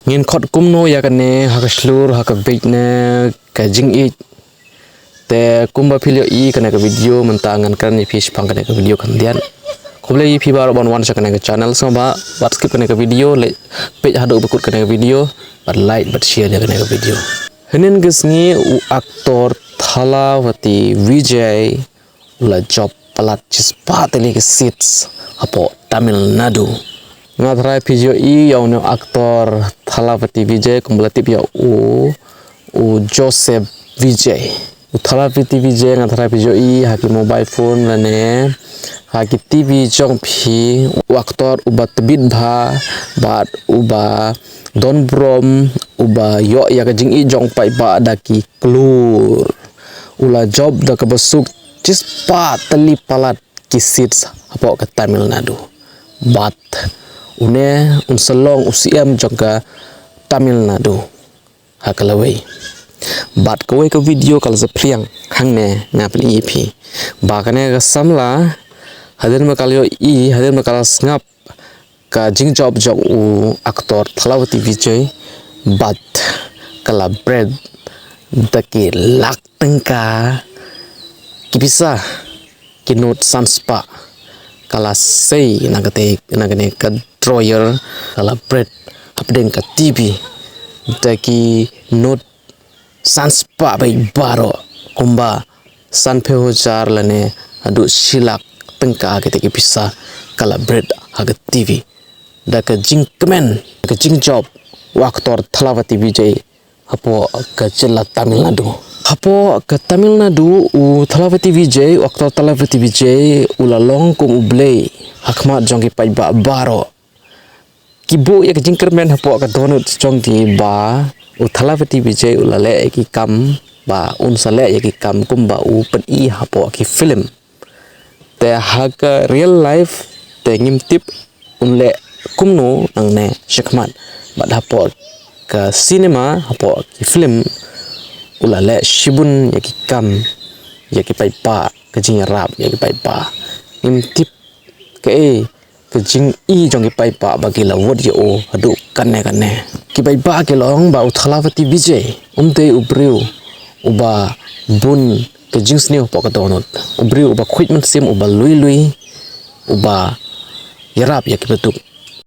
Ngin khot kumno ya kane haka slur haka bait ne ka jing it te kumba philio I kana ka video mentangan kan ni fish pang kana ka video kan dian khoble I phi bar bon wan sa kana ka channel so ba bat skip kana ka video le page hado bekut kana ka video bat like bat share kana ka video henen gesngi u aktor thalawati Vijay ula job palat chispa tele ke seats apo Tamilnadu ngathrai video I yaun aktor thalawati Vijay kumlatip ya u Joseph Vijay thalawati Vijay ngathrai video I haki mobile phone lane haki TV jong phi aktor uba tebit bha bat uba don brom uba yo ya ka jing I jong pai ba daki klur ula job da ka besuk chispa tali palat kisits apo ka Tamilnadu bat une unselong usiam jongka Tamilnadu hakalawai bat kawai ka video kal zapriang hangne ngapli ipi bakane ka Samla Hadien makalio I Hadien makal ngap ka jing job u aktor thalawati Vijay bat kala Bret daki lak Tyngka ki Pisa ki not sanspa kala sei nagane ka drawer kala Bret Hadien ka TV daki not sanspa bai baro kumba sanpe hojar lane adu silak Tyngka ki Pisa kala Bret haga TV daka jing kemen ka jing job aktor thalawati Vijay apo ka jilla Tamilnadu apo ka Tamilnadu u thalawati Vijay aktor thalawati Vijay ulalong kum ublei hakmat jongki pai ba baro kibo ya ka jing kemen apo ka donut jongki ba u thalawati Vijay ulale ki kam ba unsale ya ki kam kumba u pen I apo ki film te haka real life te ngimtip unle kumno nangne shikmat bat hapo ka cinema hapo ki film ulale shibun yaki kam yaki pai pa ka jing rap yaki pai pa ngimtip ke ka jing I jong ki pai pa bagi la wod yo adu kanne ki pai pa ke long ba thalawati Vijay umte ubriu uba bun ke jing sneo po ka donot ubriu uba khwit man sim uba lui uba yarap yaki betuk